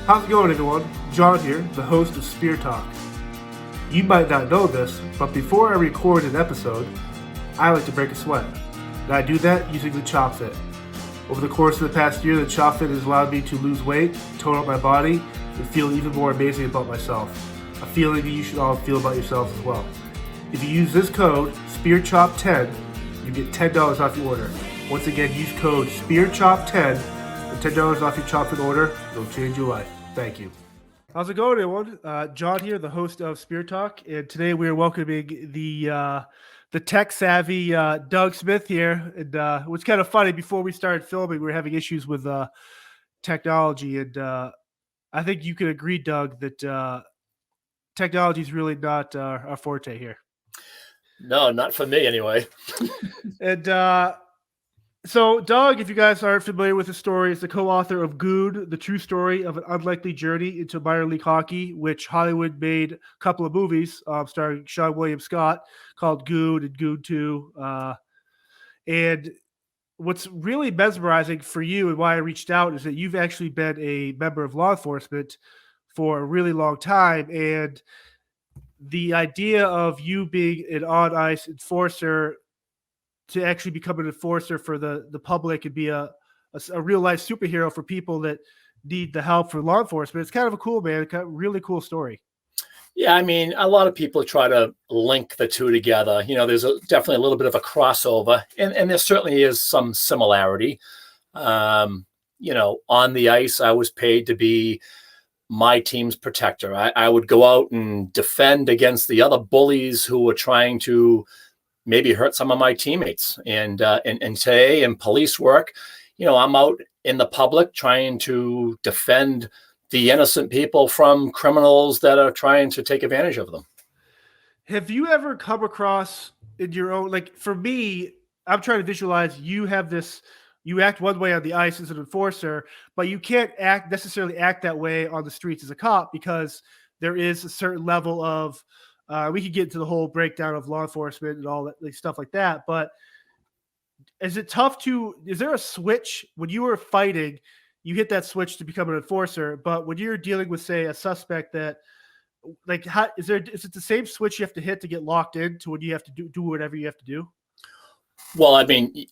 How's it going, everyone? John here, the host of Spear Talk. You might not know this, but before I record an episode, I like to break a sweat. And I do that using the Chop Fit. Over the course of the past year, the Chop Fit has allowed me to lose weight, tone up my body, and feel even more amazing about myself. A feeling that you should all feel about yourselves as well. If you use this code, SpearChop10, you get $10 off your order. Once again, use code SpearChop10 and $10 off your Chop Fit order. It'll change your life. Thank you. How's it going, everyone? John here, the host of Spear Talk, and today we are welcoming the tech-savvy Doug Smith here. And it was kind of funny, before we started filming, we were having issues with technology, and I think you could agree, Doug, that technology is really not our forte here. No, not for me anyway. And so Doug, if you guys aren't familiar with the story, is the co-author of Goon, the true story of an unlikely journey into minor league hockey, which Hollywood made a couple of movies starring Sean William Scott called Goon and Goon 2. And what's really mesmerizing for you and why I reached out is that you've actually been a member of law enforcement for a really long time. And the idea of you being an on-ice enforcer to actually become an enforcer for the public and be a real-life superhero for people that need the help for law enforcement, it's kind of a cool, man. Kind of really cool story. Yeah, I mean, a lot of people try to link the two together. You know, there's definitely a little bit of a crossover, and there certainly is some similarity. You know, on the ice, I was paid to be my team's protector. I would go out and defend against the other bullies who were trying to maybe hurt some of my teammates. And today in police work, you know, I'm out in the public trying to defend the innocent people from criminals that are trying to take advantage of them. Have you ever come across in your own, like for me, I'm trying to visualize you have this, you act one way on the ice as an enforcer, but you can't necessarily act that way on the streets as a cop, because there is a certain level of, we could get into the whole breakdown of law enforcement and all that, like, stuff like that. But is it tough is there a switch when you were fighting, you hit that switch to become an enforcer, but when you're dealing with, say, a suspect that, like, is it the same switch you have to hit to get locked into when you have to do whatever you have to do? Well, I mean,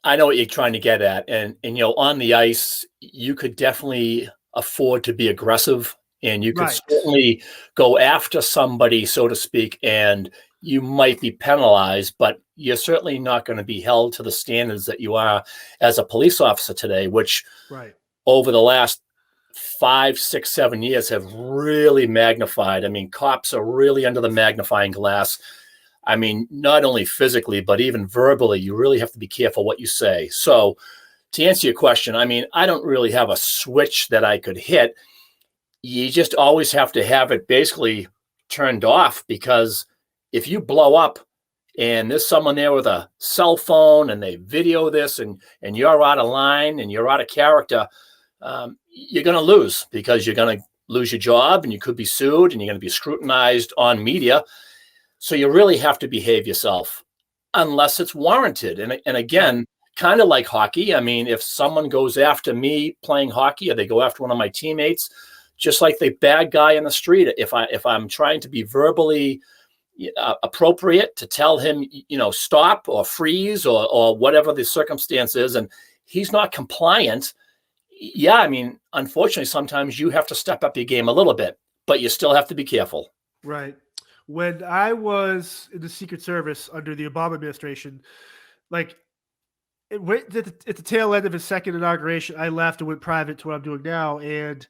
I know what you're trying to get at. And you know, on the ice, you could definitely afford to be aggressive, and you could certainly go after somebody, so to speak, and you might be penalized, but you're certainly not going to be held to the standards that you are as a police officer today, which over the last 5, 6, 7 years have really magnified. I mean, cops are really under the magnifying glass. I mean, not only physically, but even verbally, you really have to be careful what you say. So to answer your question, I mean, I don't really have a switch that I could hit. You just always have to have it basically turned off, because if you blow up and there's someone there with a cell phone and they video this and you're out of line and you're out of character, you're going to lose, because you're going to lose your job and you could be sued and you're going to be scrutinized on media. So you really have to behave yourself unless it's warranted. And again, kind of like hockey. I mean, if someone goes after me playing hockey, or they go after one of my teammates, just like the bad guy in the street, if I'm trying to be verbally appropriate to tell him, you know, stop or freeze or whatever the circumstance is, and he's not compliant, yeah, I mean, unfortunately, sometimes you have to step up your game a little bit, but you still have to be careful. Right. When I was in the Secret Service under the Obama administration, like at the tail end of his second inauguration, I left and went private to what I'm doing now. And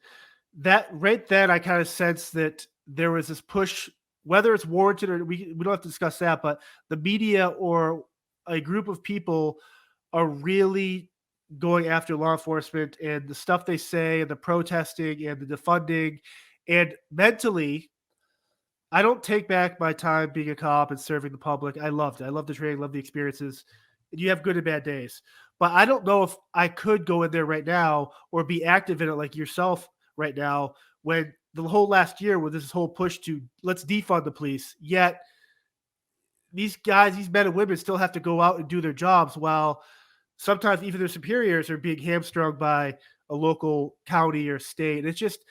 that right then, I kind of sensed that there was this push, whether it's warranted or we don't have to discuss that, but the media or a group of people are really going after law enforcement and the stuff they say and the protesting and the defunding. And mentally, I don't take back my time being a cop and serving the public. I loved it. I love the training, love the experiences. You have good and bad days. But I don't know if I could go in there right now or be active in it like yourself right now, when the whole last year with this whole push to let's defund the police, yet these guys, these men and women still have to go out and do their jobs, while sometimes even their superiors are being hamstrung by a local county or state. It's just,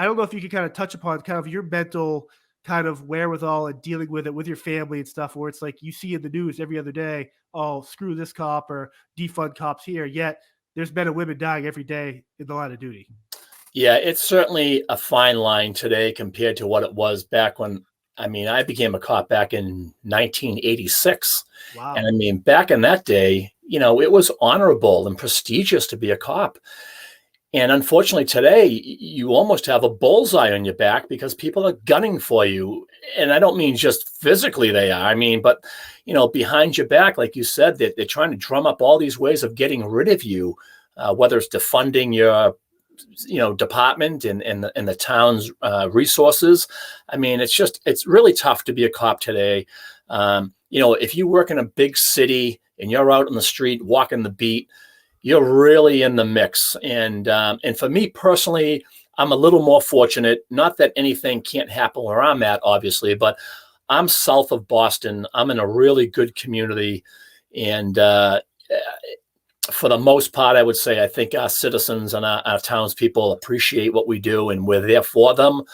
I don't know if you could kind of touch upon kind of your mental kind of wherewithal and dealing with it with your family and stuff, where it's like you see in the news every other day, oh, screw this cop or defund cops here. Yet there's men and women dying every day in the line of duty. Yeah, it's certainly a fine line today compared to what it was back when, I mean, I became a cop back in 1986. And I Wow. mean, back in that day, it was honorable and prestigious to be a cop. And unfortunately, today, you almost have a bullseye on your back because people are gunning for you. And I don't mean just physically they are. I mean, but, behind your back, like you said, they're trying to drum up all these ways of getting rid of you, whether it's defunding your department and the town's resources. I mean, it's really tough to be a cop today. If you work in a big city and you're out on the street walking the beat, you're really in the mix. And for me personally, I'm a little more fortunate. Not that anything can't happen where I'm at, obviously, but I'm south of Boston. I'm in a really good community, and for the most part, I would say I think our citizens and our townspeople appreciate what we do, and we're there for them.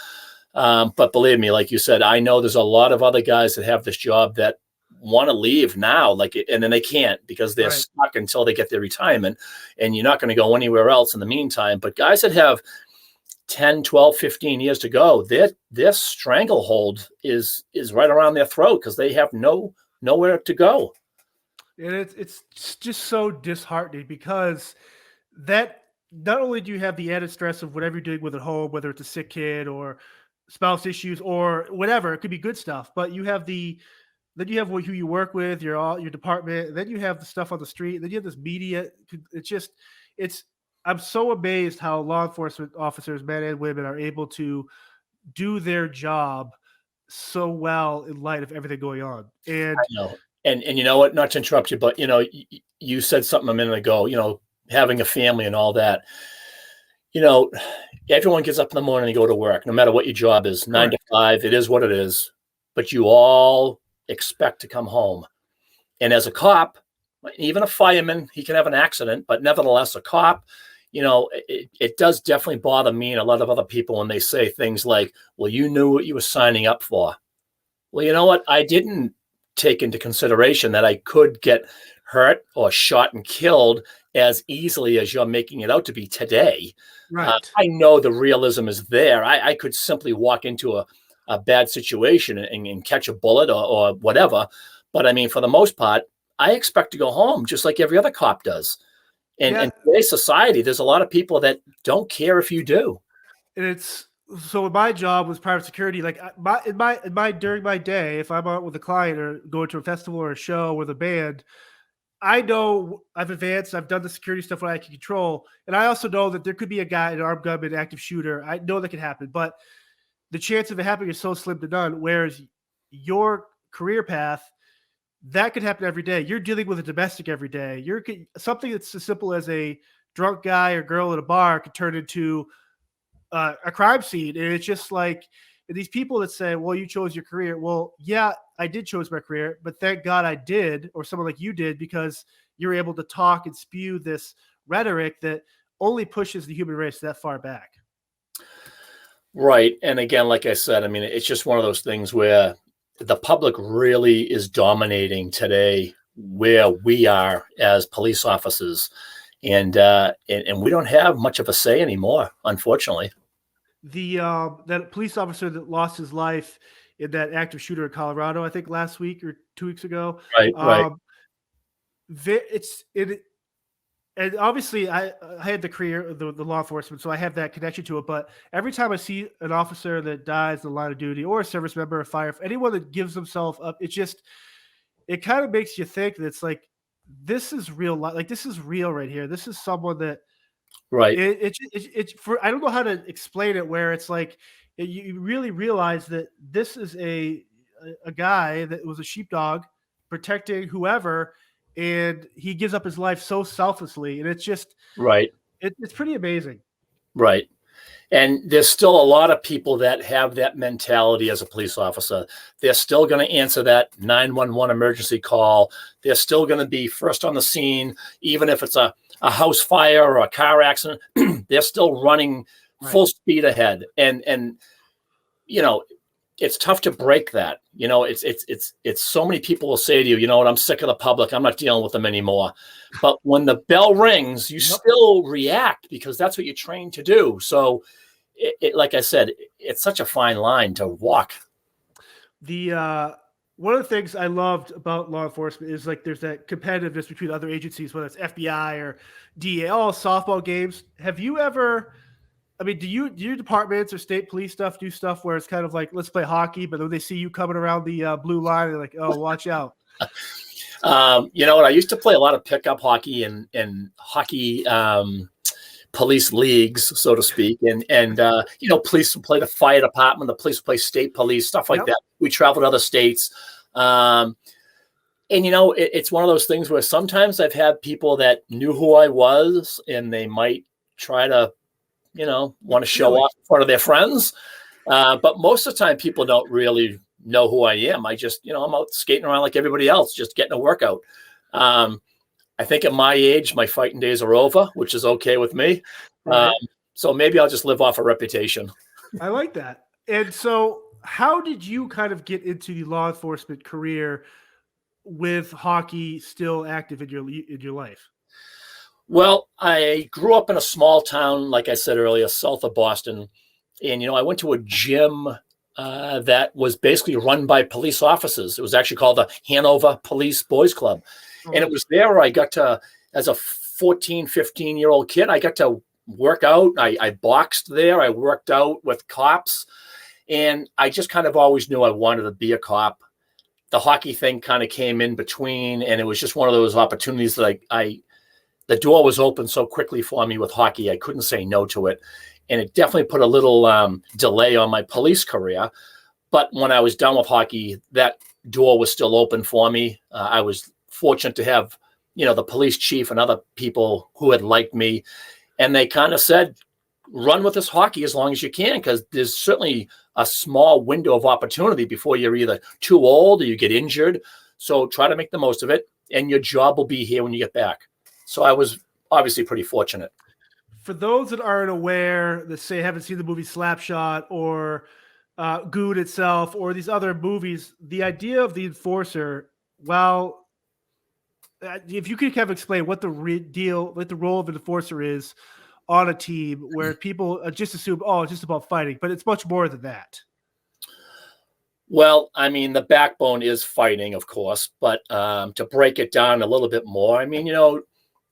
But believe me, like you said, I know there's a lot of other guys that have this job that want to leave now, and then they can't because they're Right. stuck until they get their retirement, and you're not going to go anywhere else in the meantime. But guys that have 10, 12, 15 years to go, their stranglehold is right around their throat because they have nowhere to go. And it's just so disheartening because that not only do you have the added stress of whatever you're doing with at home, whether it's a sick kid or spouse issues or whatever, it could be good stuff, but you have then you have who you work with, your department, and then you have the stuff on the street, and then you have this media. It's I'm so amazed how law enforcement officers, men and women, are able to do their job so well in light of everything going on. I And know. And you know what? Not to interrupt you, but you said something a minute ago. Having a family and all that. You know, Everyone gets up in the morning and go to work, no matter what your job is, 9 to 5. It is what it is. But you all expect to come home. And as a cop, even a fireman, he can have an accident, but nevertheless, a cop, it does definitely bother me and a lot of other people when they say things like, well, you knew what you were signing up for. Well, you know what? I didn't take into consideration that I could get hurt or shot and killed as easily as you're making it out to be today. right, I know the realism is there. I could simply walk into a bad situation and catch a bullet or whatever. But I mean, for the most part, I expect to go home just like every other cop does. And yeah, in today's society, there's a lot of people that don't care if you do. and it's so my job was private security. Like my during my day, if I'm out with a client or going to a festival or a show with a band, I know I've advanced. I've done the security stuff what I can control, and I also know that there could be a guy, an armed gunman, active shooter. I know that can happen, but the chance of it happening is so slim to none. Whereas your career path, that could happen every day. You're dealing with a domestic every day. Something that's as simple as a drunk guy or girl at a bar could turn into a crime scene, and it's just like these people that say, "Well, you chose your career." Well, yeah, I did choose my career, but thank God I did, or someone like you did, because you're able to talk and spew this rhetoric that only pushes the human race that far back. Right. And again, like I said, I mean, it's just one of those things where the public really is dominating today where we are as police officers. And we don't have much of a say anymore, unfortunately. The that police officer that lost his life in that active shooter in Colorado, I think last week or 2 weeks ago. Right, right, Um, it's it and obviously I had the career of the law enforcement, so I have that connection to it. But every time I see an officer that dies in the line of duty, or a service member, a fire, anyone that gives themselves up, it kind of makes you think that it's like this is real life, like this is real right here. This is someone that right, it's for I don't know how to explain it. Where it's like you really realize that this is a guy that was a sheepdog protecting whoever, and he gives up his life so selflessly, and right, it's pretty amazing. right. And there's still a lot of people that have that mentality as a police officer. They're still going to answer that 911 emergency call. They're still going to be first on the scene, even if it's a house fire or a car accident. They're still running Right. full speed ahead. And you know, it's tough to break that. You know, it's so many people will say to you, you know what, I'm sick of the public. I'm not dealing with them anymore. But when the bell rings, you Yep. still react because that's what you're trained to do. So, like I said, it's such a fine line to walk. The one of the things I loved about law enforcement is like there's that competitiveness between other agencies, whether it's FBI or DA, all softball games. Have you ever? I mean, do your departments or state police stuff do stuff where it's kind of like let's play hockey, but when they see you coming around the blue line, they're like, oh, watch out. You know what? I used to play a lot of pickup hockey and hockey police leagues, so to speak, and you know, police would play the fire department, the police would play state police, stuff like Yep. that. We traveled to other states, and you know, it's one of those things where sometimes I've had people that knew who I was, and they might try to, you know, want to show Really? off in front of their friends, but most of the time, people don't really know who I am. I just, you know, I'm out skating around like everybody else, just getting a workout. I think at my age, my fighting days are over, which is okay with me. Right. So maybe I'll just live off a reputation. I like that. And so, how did you kind of get into the law enforcement career with hockey still active in your life? Well, I grew up in a small town, like I said earlier, south of Boston. And, you know, I went to a gym that was basically run by police officers. It was actually called the Hanover Police Boys Club. And it was there where I got to, as a 14, 15-year-old kid, I got to work out. I boxed there. I worked out with cops. And I just kind of always knew I wanted to be a cop. The hockey thing kind of came in between. And it was just one of those opportunities that the door was open so quickly for me with hockey. I couldn't say no to it. And it definitely put a little delay on my police career. But when I was done with hockey, that door was still open for me. I was fortunate to have, you know, the police chief and other people who had liked me. And they kind of said, run with this hockey as long as you can, because there's certainly a small window of opportunity before you're either too old or you get injured. So try to make the most of it. And your job will be here when you get back. So I was obviously pretty fortunate. For those that aren't aware, that say haven't seen the movie Slapshot or Goon itself or these other movies, the idea of the enforcer, well, if you could kind of explain what the what the role of an enforcer is on a team where people just assume, oh, it's just about fighting, but it's much more than that. Well, I mean, the backbone is fighting, of course, but to break it down a little bit more, I mean, you know,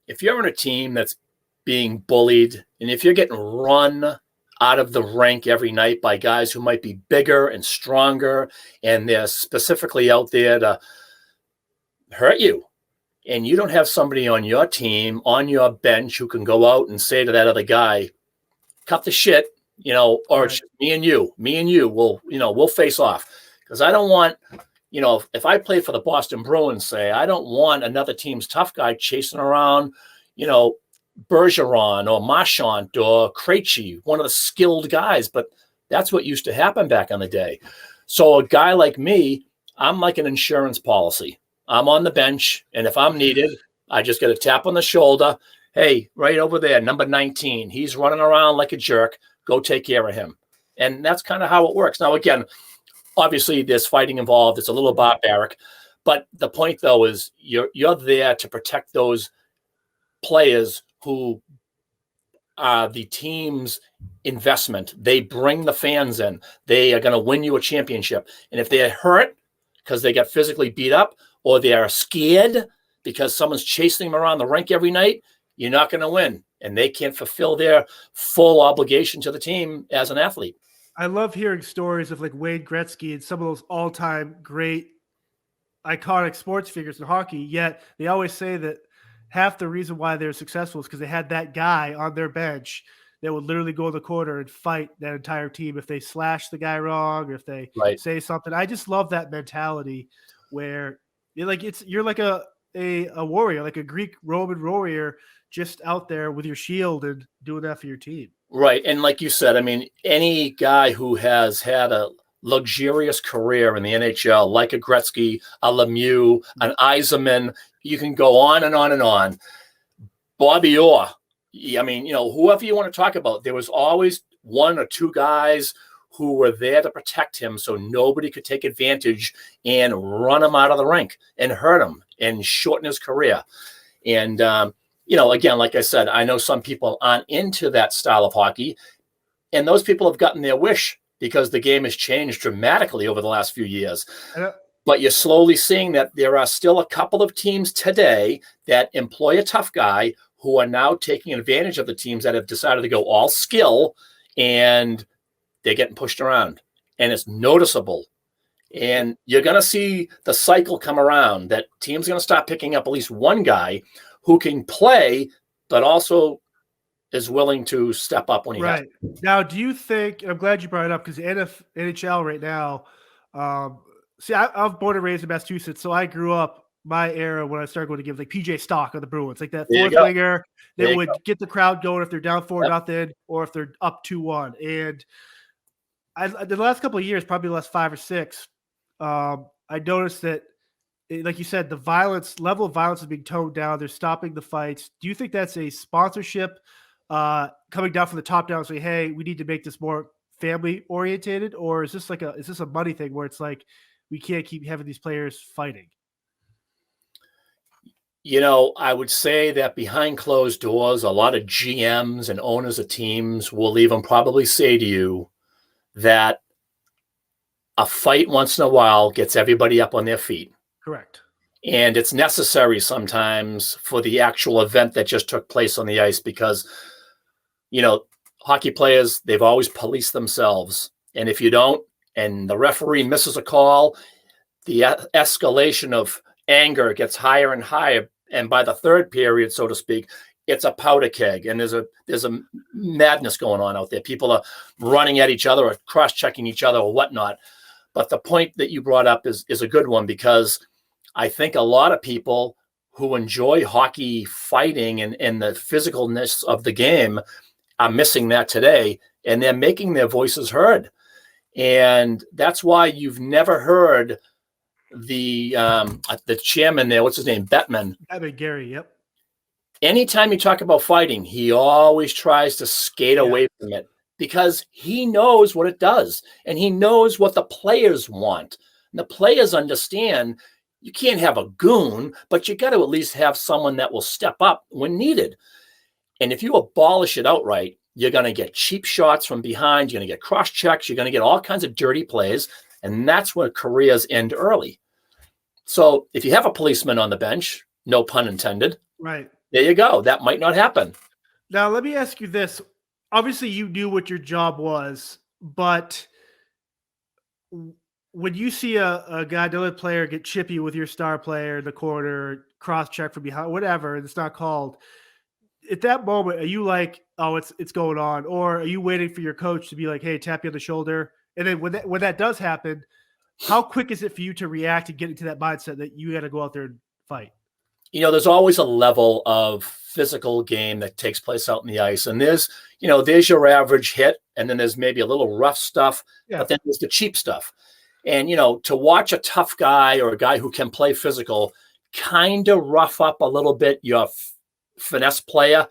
if you're on a team that's being bullied, and if you're getting run out of the rink every night by guys who might be bigger and stronger, and they're specifically out there to hurt you, and you don't have somebody on your team, on your bench, who can go out and say to that other guy, cut the shit, you know, or Right. it's me and you will, you know, we'll face off. Because I don't want, you know, if I play for the Boston Bruins, say, I don't want another team's tough guy chasing around, you know, Bergeron or Marchand or Krejci, one of the skilled guys. But that's what used to happen back in the day. So a guy like me, I'm like an insurance policy. I'm on the bench, and if I'm needed, I just get a tap on the shoulder. Hey, right over there, number 19. He's running around like a jerk. Go take care of him. And that's kind of how it works. Now, again, obviously there's fighting involved. It's a little barbaric. But the point, though, is you're there to protect those players who are the team's investment. They bring the fans in. They are going to win you a championship. And if they're hurt because they got physically beat up, or they are scared because someone's chasing them around the rink every night, you're not going to win. And they can't fulfill their full obligation to the team as an athlete. I love hearing stories of like Wayne Gretzky and some of those all-time great iconic sports figures in hockey, yet they always say that half the reason why they're successful is because they had that guy on their bench that would literally go in the corner and fight that entire team if they slash the guy wrong or if they say something. I just love that mentality where you're like a warrior, like a Greek Roman warrior, just out there with your shield and doing that for your team. Right. And like you said, I mean, any guy who has had a luxurious career in the NHL, like a Gretzky, a Lemieux, an Yzerman, you can go on and on and on. Bobby Orr, I mean, you know, whoever you want to talk about, there was always one or two guys who were there to protect him so nobody could take advantage and run him out of the rink and hurt him and shorten his career. And, again, like I said, I know some people aren't into that style of hockey, and those people have gotten their wish because the game has changed dramatically over the last few years. But you're slowly seeing that there are still a couple of teams today that employ a tough guy who are now taking advantage of the teams that have decided to go all skill, and they're getting pushed around, and it's noticeable. And you're going to see the cycle come around that teams are going to start picking up at least one guy who can play, but also is willing to step up when he has to. Now, do you think, and I'm glad you brought it up because NHL right now, I'm born and raised in Massachusetts, so I grew up my era when I started going to give like PJ Stock on the Bruins, like that fourth winger that would get the crowd going if they're down 4-0 or if they're up 2-1. And the last couple of years, probably the last 5 or 6, I noticed that, like you said, the level of violence is being toned down. They're stopping the fights. Do you think that's a sponsorship coming down from the top down, saying, "Hey, we need to make this more family orientated," or is this a money thing where it's like we can't keep having these players fighting? I would say that behind closed doors, a lot of GMs and owners of teams will even probably say to you that a fight once in a while gets everybody up on their feet. Correct. And it's necessary sometimes for the actual event that just took place on the ice because, hockey players, they've always policed themselves. And if you don't, and the referee misses a call, the escalation of anger gets higher and higher. And by the third period, so to speak, it's a powder keg, and there's a madness going on out there. People are running at each other or cross-checking each other or whatnot. But the point that you brought up is a good one, because I think a lot of people who enjoy hockey fighting and the physicalness of the game are missing that today, and they're making their voices heard. And that's why you've never heard the chairman there, what's his name, Bettman. Gary, yep. Anytime you talk about fighting, he always tries to skate away from it because he knows what it does, and he knows what the players want. And the players understand you can't have a goon, but you got to at least have someone that will step up when needed. And if you abolish it outright, you're going to get cheap shots from behind. You're going to get cross checks. You're going to get all kinds of dirty plays. And that's where careers end early. So if you have a policeman on the bench, no pun intended, right, there you go. That might not happen. Now, let me ask you this. Obviously, you knew what your job was, but when you see a guy, another player, get chippy with your star player in the corner, cross check from behind, whatever, and it's not called, at that moment, are you like, oh, it's going on? Or are you waiting for your coach to be like, hey, tap you on the shoulder? And then when that does happen, how quick is it for you to react and get into that mindset that you got to go out there and fight? There's always a level of physical game that takes place out in the ice. And there's your average hit, and then there's maybe a little rough stuff, but then there's the cheap stuff. And, to watch a tough guy or a guy who can play physical kind of rough up a little bit your finesse player,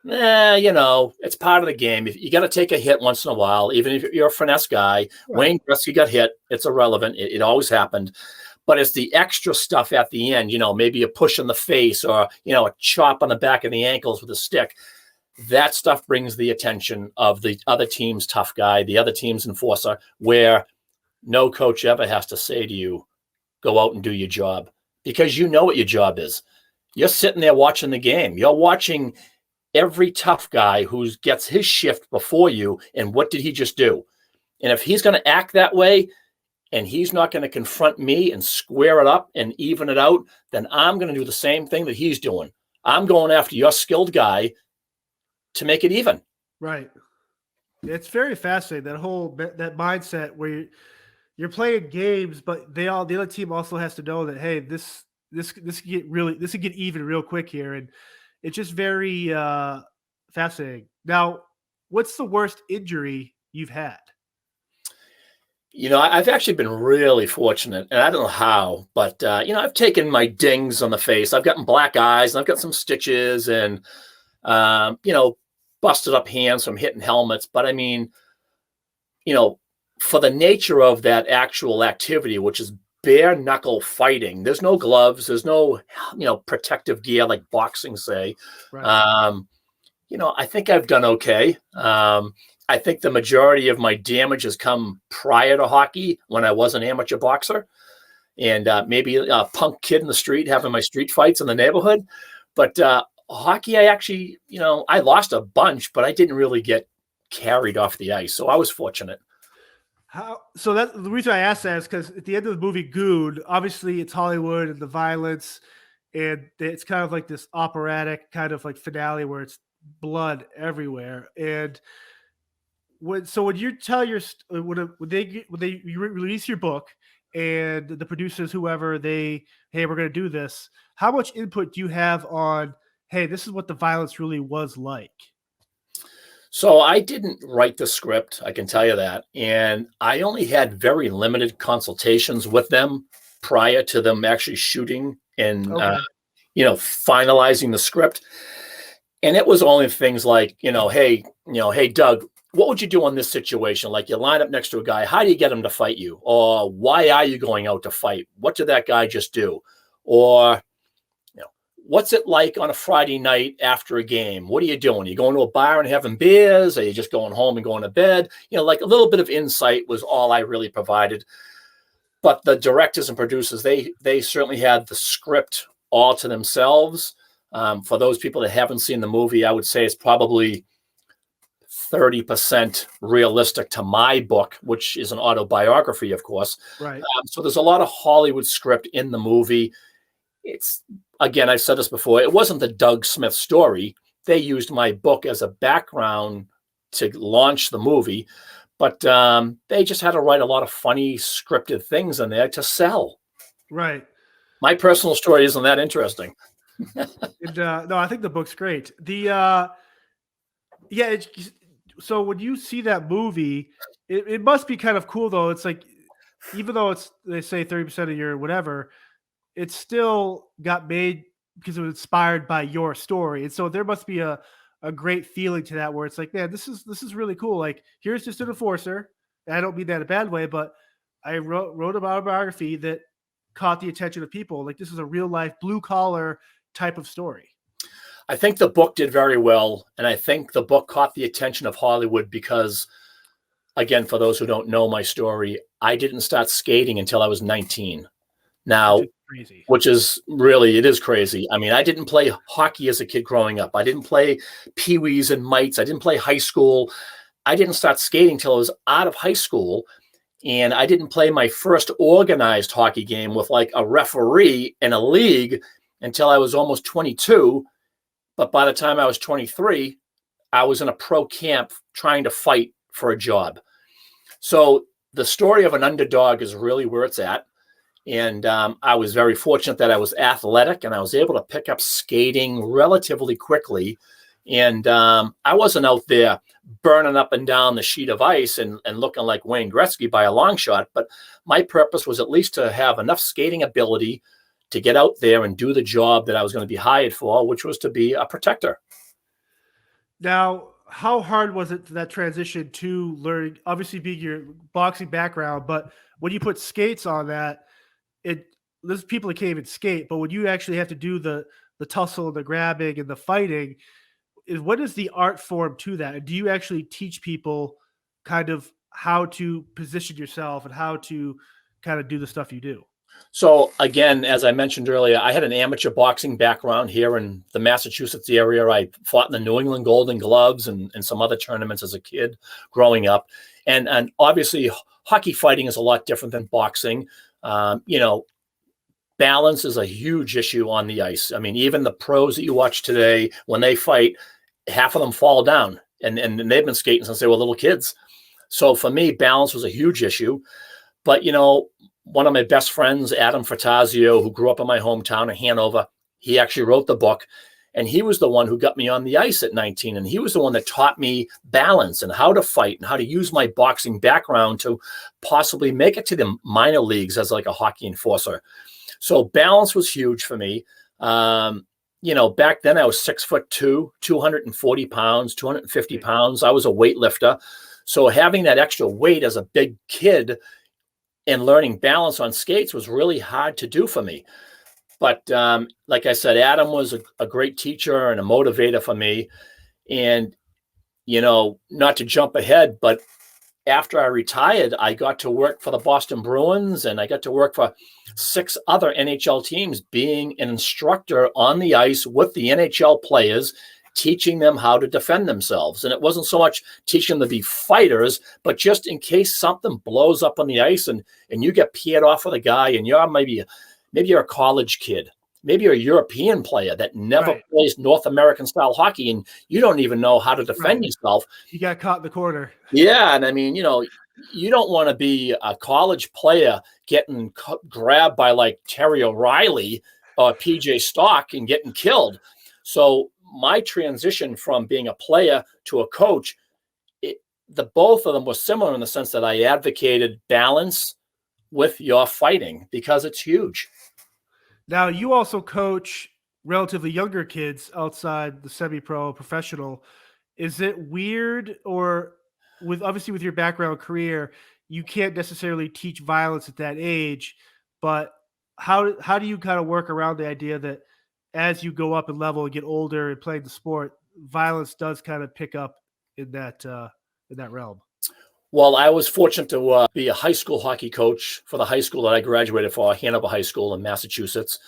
it's part of the game. If you got to take a hit once in a while, even if you're a finesse guy. Right. Wayne Gretzky got hit. It's irrelevant. It always happened. But it's the extra stuff at the end, maybe a push in the face or, a chop on the back of the ankles with a stick. That stuff brings the attention of the other team's tough guy, the other team's enforcer, where no coach ever has to say to you, go out and do your job, because you know what your job is. You're sitting there watching the game. You're watching every tough guy who gets his shift before you, and what did he just do? And if he's going to act that way, and he's not going to confront me and square it up and even it out, then I'm going to do the same thing that he's doing. I'm going after your skilled guy to make it even. Right. It's very fascinating, that mindset where you're playing games, but the other team also has to know that, hey, this could get even real quick here, and it's just very fascinating. Now, what's the worst injury you've had? I've actually been really fortunate, and I don't know how, but, I've taken my dings on the face. I've gotten black eyes, and I've got some stitches, and, busted up hands from hitting helmets. But I mean, you know, for the nature of that actual activity, which is bare knuckle fighting, there's no gloves, there's no, protective gear like boxing, say. Right. Um, I think I've done okay. I think the majority of my damage has come prior to hockey when I was an amateur boxer and maybe a punk kid in the street having my street fights in the neighborhood. But hockey, I actually, I lost a bunch, but I didn't really get carried off the ice. So I was fortunate. So that the reason I asked that is because at the end of the movie Goon, obviously it's Hollywood and the violence, and it's kind of like this operatic kind of like finale where it's blood everywhere. And when you tell your when they release your book and the producers, whoever, hey, we're going to do this, how much input do you have on, hey, this is what the violence really was like? So I didn't write the script, I can tell you that. And I only had very limited consultations with them prior to them actually shooting and, Okay. finalizing the script. And it was only things like, hey, Doug, what would you do in this situation? Like you line up next to a guy, how do you get him to fight you? Or why are you going out to fight? What did that guy just do? Or, what's it like on a Friday night after a game? What are you doing? Are you going to a bar and having beers? Are you just going home and going to bed? Like a little bit of insight was all I really provided. But the directors and producers, they certainly had the script all to themselves. For those people that haven't seen the movie, I would say it's probably 30% realistic to my book, which is an autobiography, of course. Right. So there's a lot of Hollywood script in the movie. It's, again, I've said this before, it wasn't the Doug Smith story. They used my book as a background to launch the movie, but they just had to write a lot of funny scripted things in there to sell. Right. My personal story isn't that interesting. And, no, I think the book's great. So when you see that movie, it must be kind of cool though. It's like, even though they say 30% of your whatever, it still got made because it was inspired by your story. And so there must be a great feeling to that where it's like, man, this is really cool. Like, here's just an enforcer. And I don't mean that in a bad way, but I wrote about a biography that caught the attention of people. Like, this is a real life blue collar type of story. I think the book did very well. And I think the book caught the attention of Hollywood because, again, for those who don't know my story, I didn't start skating until I was 19. Now, Crazy. Which is really, it is crazy. I mean, I didn't play hockey as a kid growing up. I didn't play peewees and mites. I didn't play high school. I didn't start skating till I was out of high school. And I didn't play my first organized hockey game with like a referee in a league until I was almost 22. But by the time I was 23, I was in a pro camp trying to fight for a job. So the story of an underdog is really where it's at. And I was very fortunate that I was athletic and I was able to pick up skating relatively quickly. And I wasn't out there burning up and down the sheet of ice and looking like Wayne Gretzky by a long shot. But my purpose was at least to have enough skating ability to get out there and do the job that I was going to be hired for, which was to be a protector. Now, how hard was it that transition to learning, obviously being your boxing background, but when you put skates on that, there's people that can't even skate, but when you actually have to do the tussle and the grabbing and the fighting, what is the art form to that? And do you actually teach people kind of how to position yourself and how to kind of do the stuff you do? So again, as I mentioned earlier, I had an amateur boxing background here in the Massachusetts area. I fought in the New England Golden Gloves and some other tournaments as a kid growing up. And obviously hockey fighting is a lot different than boxing. Balance is a huge issue on the ice. I mean, even the pros that you watch today, when they fight, half of them fall down and they've been skating since they were little kids. So for me, balance was a huge issue. But, one of my best friends, Adam Fratazio, who grew up in my hometown of Hanover, he actually wrote the book. And he was the one who got me on the ice at 19. And he was the one that taught me balance and how to fight and how to use my boxing background to possibly make it to the minor leagues as like a hockey enforcer. So balance was huge for me. back then I was 6'2", 240 pounds, 250 pounds. I was a weightlifter. So having that extra weight as a big kid and learning balance on skates was really hard to do for me. But like I said, Adam was a great teacher and a motivator for me. And, not to jump ahead, but after I retired, I got to work for the Boston Bruins, and I got to work for 6 other NHL teams being an instructor on the ice with the NHL players, teaching them how to defend themselves. And it wasn't so much teaching them to be fighters, but just in case something blows up on the ice and you get paired off with a guy and maybe you're a college kid. Maybe you're a European player that never plays North American style hockey, and you don't even know how to defend yourself. You got caught in the corner. Yeah, and I mean, you don't want to be a college player getting grabbed by like Terry O'Reilly or PJ Stock and getting killed. So my transition from being a player to a coach, both of them were similar in the sense that I advocated balance with your fighting because it's huge. Now, you also coach relatively younger kids outside the semi-pro professional. Is it weird, or obviously with your background career, you can't necessarily teach violence at that age, but how do you kind of work around the idea that as you go up in level and get older and playing the sport, violence does kind of pick up in that realm? Well, I was fortunate to be a high school hockey coach for the high school that I graduated for, Hanover High School in Massachusetts.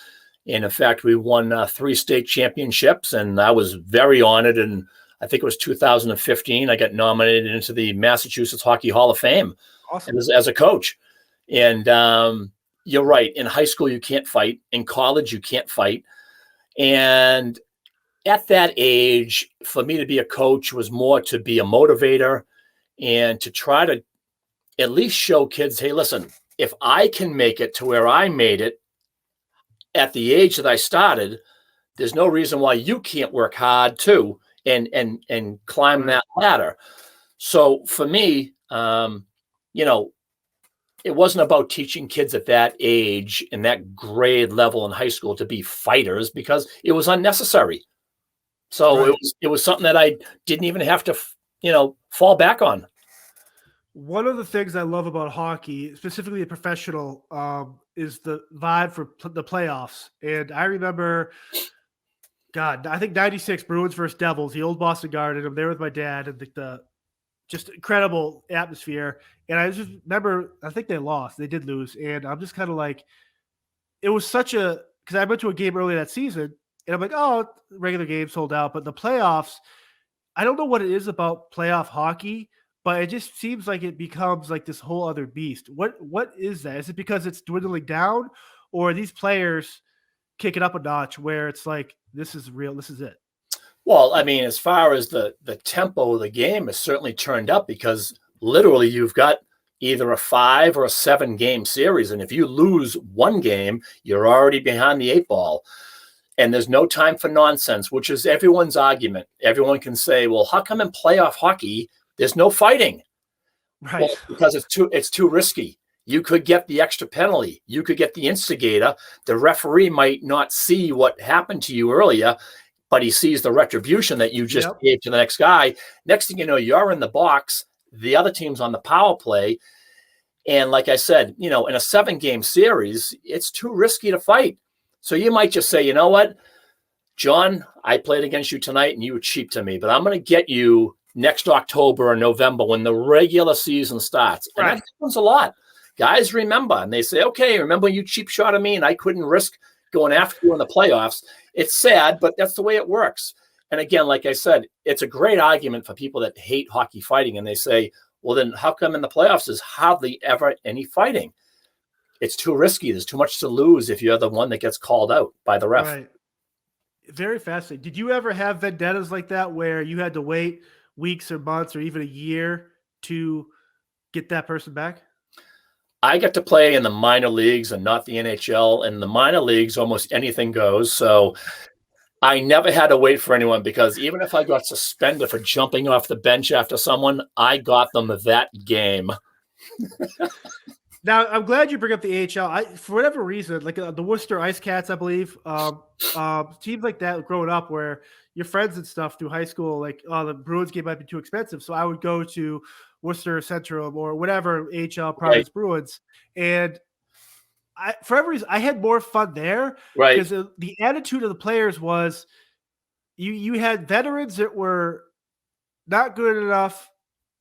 And in fact, we won 3 state championships, and I was very honored. And I think it was 2015, I got nominated into the Massachusetts Hockey Hall of Fame. Awesome. as a coach. And you're right. In high school, you can't fight. In college, you can't fight. And at that age, for me to be a coach was more to be a motivator and to try to at least show kids, hey, listen, if I can make it to where I made it at the age that I started, there's no reason why you can't work hard too and climb that ladder. So for me, it wasn't about teaching kids at that age and that grade level in high school to be fighters because it was unnecessary. So it was something that I didn't even have to, fall back on. One of the things I love about hockey, specifically a professional, is the vibe for the playoffs. And I remember, I think 96 Bruins versus Devils, the old Boston Garden. I'm there with my dad, and the just incredible atmosphere. And I just remember, I think they lost. They did lose. And I'm just kind of like, it was because I went to a game early that season, and I'm like, oh, regular game sold out. But the playoffs, I don't know what it is about playoff hockey, but it just seems like it becomes like this whole other beast. What is that? Is it because it's dwindling down, or are these players kicking up a notch where it's like, this is real, this is it? Well, I mean, as far as the tempo of the game is certainly turned up because literally you've got either a 5 or a 7 game series. And if you lose one game, you're already behind the 8 ball. And there's no time for nonsense, which is everyone's argument. Everyone can say, well, how come in playoff hockey, there's no fighting? Right. Well, because it's too risky. You could get the extra penalty. You could get the instigator. The referee might not see what happened to you earlier, but he sees the retribution that you just gave to the next guy. Next thing you know, you're in the box. The other team's on the power play. And like I said, in a 7 game series, it's too risky to fight. So you might just say, you know what, John, I played against you tonight and you were cheap to me, but I'm going to get you next October or November when the regular season starts. And that happens a lot. Guys remember, and they say, okay, remember you cheap shot at me and I couldn't risk going after you in the playoffs. It's sad, but that's the way it works. And again, like I said, it's a great argument for people that hate hockey fighting. And they say, well, then how come in the playoffs there's hardly ever any fighting? It's too risky. There's too much to lose if you're the one that gets called out by the ref. Right. Very fascinating. Did you ever have vendettas like that where you had to wait weeks or months or even a year to get that person back? I got to play in the minor leagues and not the NHL. In the minor leagues, almost anything goes. So I never had to wait for anyone because even if I got suspended for jumping off the bench after someone, I got them that game. Now, I'm glad you bring up the AHL. For whatever reason, like the Worcester Ice Cats, I believe, teams like that growing up where your friends and stuff through high school, like, oh, the Bruins game might be too expensive. So I would go to Worcester Central or whatever AHL Right. Providence Bruins. And for every reason, I had more fun there Right. because the attitude of the players was you had veterans that were not good enough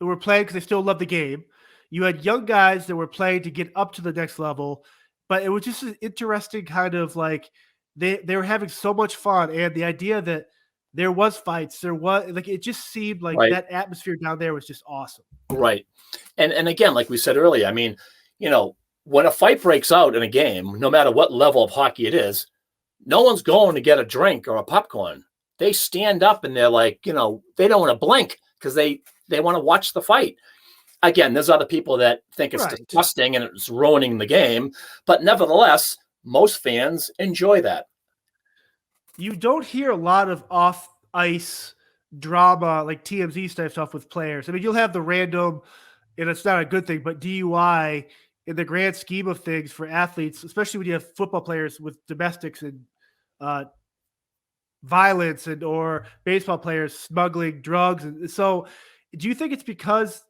that were playing because they still love the game. You had young guys that were playing to get up to the next level, but it was just an interesting kind of like they were having so much fun, and the idea that there was fights, there was like it just seemed like Right. that atmosphere down there was just awesome. Right. And again, like we said earlier, I mean, when a fight breaks out in a game, no matter what level of hockey it is, no one's going to get a drink or a popcorn. They stand up and they're like, they don't want to blink because they want to watch the fight. Again, there's other people that think it's Right. disgusting and it's ruining the game, but nevertheless, most fans enjoy that. You don't hear a lot of off ice drama like TMZ type stuff with players. I mean, you'll have the random, and it's not a good thing, but DUI in the grand scheme of things for athletes, especially when you have football players with domestics and uh, violence and or baseball players smuggling drugs. And so, do you think it's because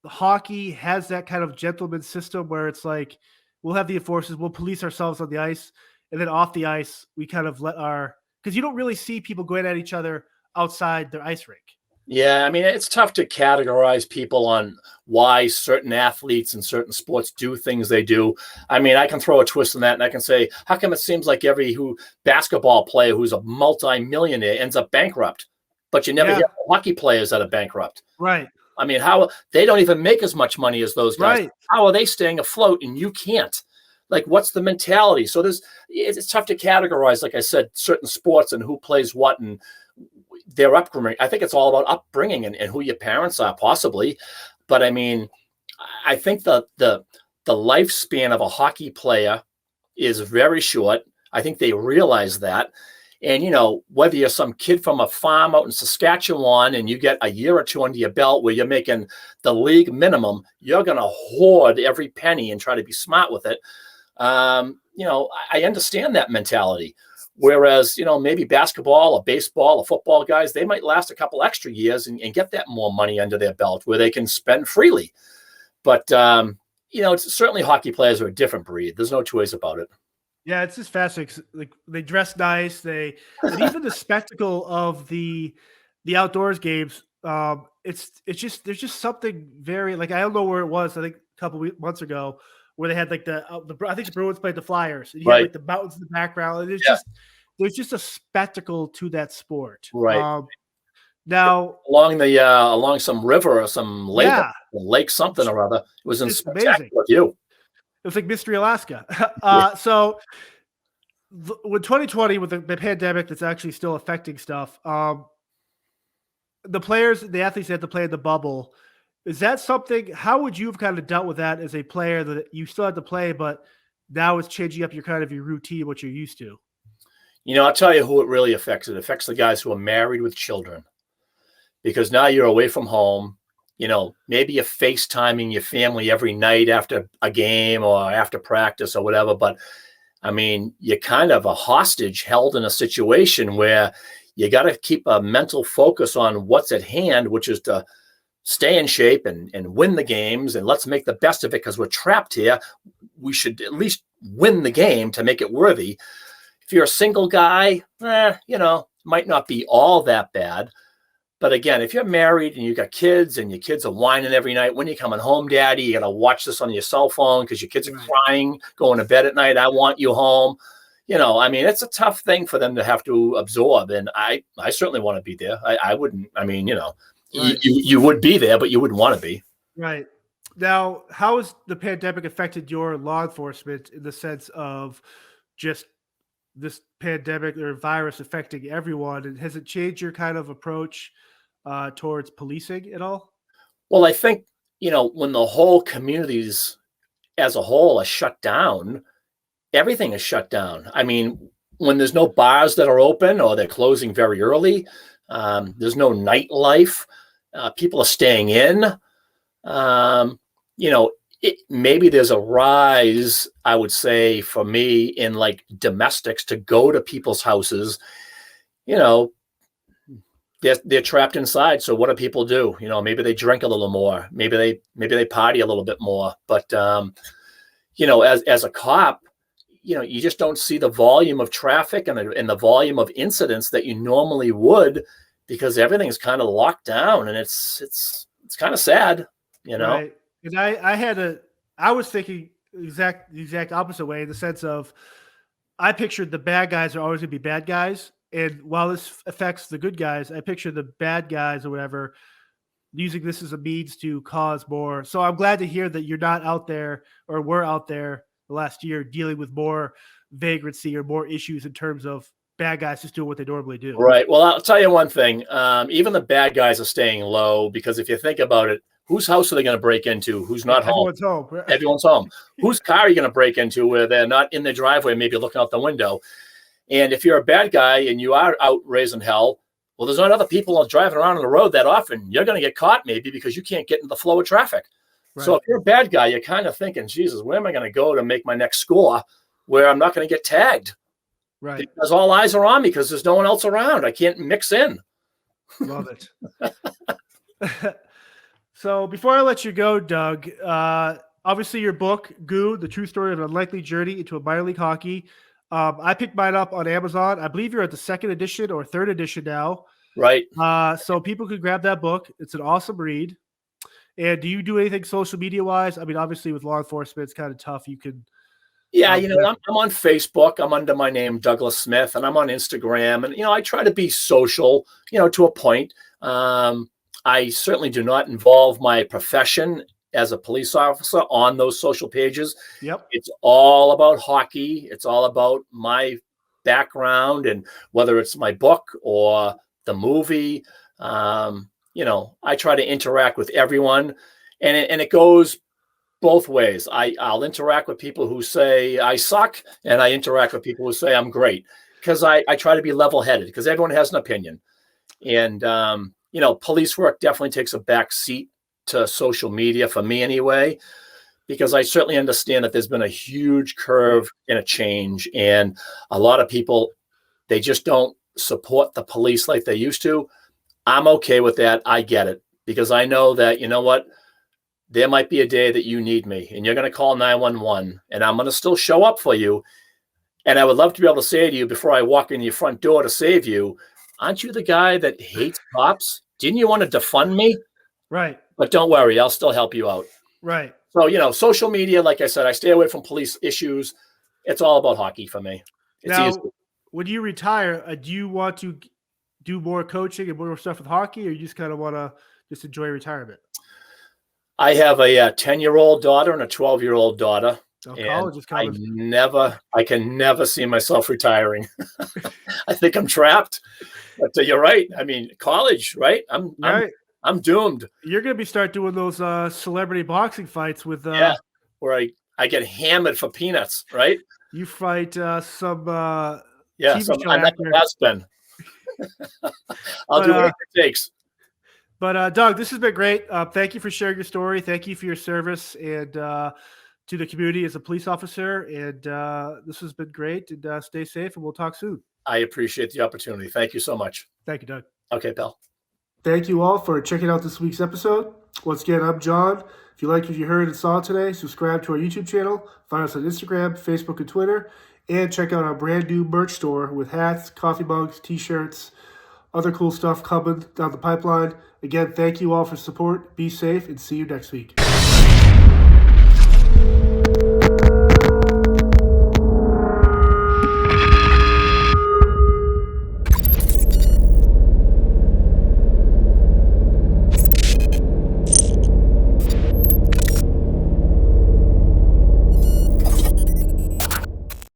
hockey has that kind of gentleman system where it's like we'll have the enforcers, we'll police ourselves on the ice, and then off the ice we kind of let our because you don't really see people going at each other outside their ice rink. Yeah, I mean, it's tough to categorize people on why certain athletes in certain sports do things they do. I mean, I can throw a twist on that and I can say, how come it seems like every basketball player who's a multi-millionaire ends up bankrupt, but you never Yeah, hear hockey players that are bankrupt? right, I mean, how they don't even make as much money as those guys. right. How are they staying afloat and you can't? Like, what's the mentality? So it's tough to categorize, like I said, certain sports and who plays what and their upbringing. I think it's all about upbringing and who your parents are, possibly. But I mean, I think the lifespan of a hockey player is very short. I think they realize that. And, whether you're some kid from a farm out in Saskatchewan and you get a year or two under your belt where you're making the league minimum, you're going to hoard every penny and try to be smart with it. I understand that mentality. Whereas, maybe basketball or baseball or football guys, they might last a couple extra years and get that more money under their belt where they can spend freely. But, it's certainly hockey players are a different breed. There's no two ways about it. Yeah, it's just fascinating. Like they dress nice, and even the spectacle of the outdoors games. It's just there's just something very like I don't know where it was. I think a couple months ago where they had like I think the Bruins played the Flyers, and you had like the mountains in the background. And there's just a spectacle to that sport. Right. Now along some river or some lake something or other. It was in spectacular view. It was like Mystery Alaska. So with 2020, with the pandemic that's actually still affecting stuff, the athletes had to play in the bubble. Is that something? How would you have kind of dealt with that as a player that you still had to play, but now it's changing up your routine, what you're used to? I'll tell you who it really affects. It affects the guys who are married with children, because now you're away from home. Maybe you're FaceTiming your family every night after a game or after practice or whatever. But I mean, you're kind of a hostage held in a situation where you got to keep a mental focus on what's at hand, which is to stay in shape and win the games. And let's make the best of it because we're trapped here. We should at least win the game to make it worthy. If you're a single guy, might not be all that bad. But again, if you're married and you got kids and your kids are whining every night, when you're coming home, Daddy, you got to watch this on your cell phone because your kids are crying, going to bed at night. I want you home. It's a tough thing for them to have to absorb. And I certainly want to be there. I wouldn't. You would be there, but you wouldn't want to be. Right. Now, how has the pandemic affected your law enforcement in the sense of just this pandemic or virus affecting everyone? And has it changed your kind of approach towards policing at all? Well, I think, when the whole communities as a whole are shut down, everything is shut down. I mean, when there's no bars that are open or they're closing very early, there's no nightlife. People are staying in. maybe there's a rise, I would say, for me in like domestics to go to people's houses. You know, they're trapped inside. So what do people do? Maybe they drink a little more. Maybe they party a little bit more. But as a cop, you just don't see the volume of traffic and the volume of incidents that you normally would, because everything's kind of locked down, and it's kind of sad. Right. And I was thinking the exact opposite way, in the sense of, I pictured the bad guys are always going to be bad guys. And while this affects the good guys, I picture the bad guys or whatever using this as a means to cause more. So I'm glad to hear that you're not out there, or were out there the last year, dealing with more vagrancy or more issues in terms of bad guys just doing what they normally do. Right. Well, I'll tell you one thing. Even the bad guys are staying low, because if you think about it, whose house are they going to break into? Who's not home? Everyone's home. Everyone's home. Whose car are you going to break into where they're not in their driveway, maybe looking out the window? And if you're a bad guy and you are out raising hell, well, there's not other people driving around on the road that often. You're going to get caught maybe because you can't get in the flow of traffic. Right. So if you're a bad guy, you're kind of thinking, Jesus, where am I going to go to make my next score where I'm not going to get tagged? Right. Because all eyes are on me because there's no one else around. I can't mix in. Love it. So before I let you go, Doug, obviously your book, Goon, The True Story of an Unlikely Journey into a Minor League Hockey. I picked mine up on Amazon. I believe you're at the second edition or third edition now. Right. So people could grab that book. It's an awesome read. And do you do anything social media wise? I mean, obviously with law enforcement, it's kind of tough. You can. Yeah, I'm on Facebook. I'm under my name, Douglas Smith, and I'm on Instagram. And, I try to be social, to a point. I certainly do not involve my profession as a police officer on those social pages. Yep. It's all about hockey. It's all about my background, and whether it's my book or the movie, I try to interact with everyone, and it goes both ways. I'll interact with people who say I suck, and I interact with people who say I'm great, because I try to be level-headed, because everyone has an opinion. And, police work definitely takes a back seat to social media, for me anyway, because I certainly understand that there's been a huge curve and a change, and a lot of people, they just don't support the police like they used to. I'm okay with that. I get it, because I know that, there might be a day that you need me and you're going to call 911, and I'm going to still show up for you. And I would love to be able to say to you before I walk in your front door to save you, aren't you the guy that hates cops? Didn't you want to defund me? Right. But don't worry, I'll still help you out. Right. So, social media, like I said, I stay away from police issues. It's all about hockey for me. It's now, easy. When you retire, do you want to do more coaching and more stuff with hockey, or you just kind of want to just enjoy retirement? I have a 10-year-old daughter and a 12-year-old daughter. Oh, college is coming. I can never see myself retiring. I think I'm trapped. But you're right. I mean, college, right? I'm doomed. You're going to start doing those celebrity boxing fights with where I get hammered for peanuts, right? You fight some I'm not the husband. I'll do whatever it takes. But Doug, this has been great. Thank you for sharing your story. Thank you for your service and to the community as a police officer. And this has been great. And stay safe, and we'll talk soon. I appreciate the opportunity. Thank you so much. Thank you, Doug. Okay, pal. Thank you all for checking out this week's episode. Once again, I'm John. If you liked what you heard and saw today, subscribe to our YouTube channel, find us on Instagram, Facebook, and Twitter, and check out our brand new merch store with hats, coffee mugs, t-shirts, other cool stuff coming down the pipeline. Again, thank you all for support. Be safe, and see you next week.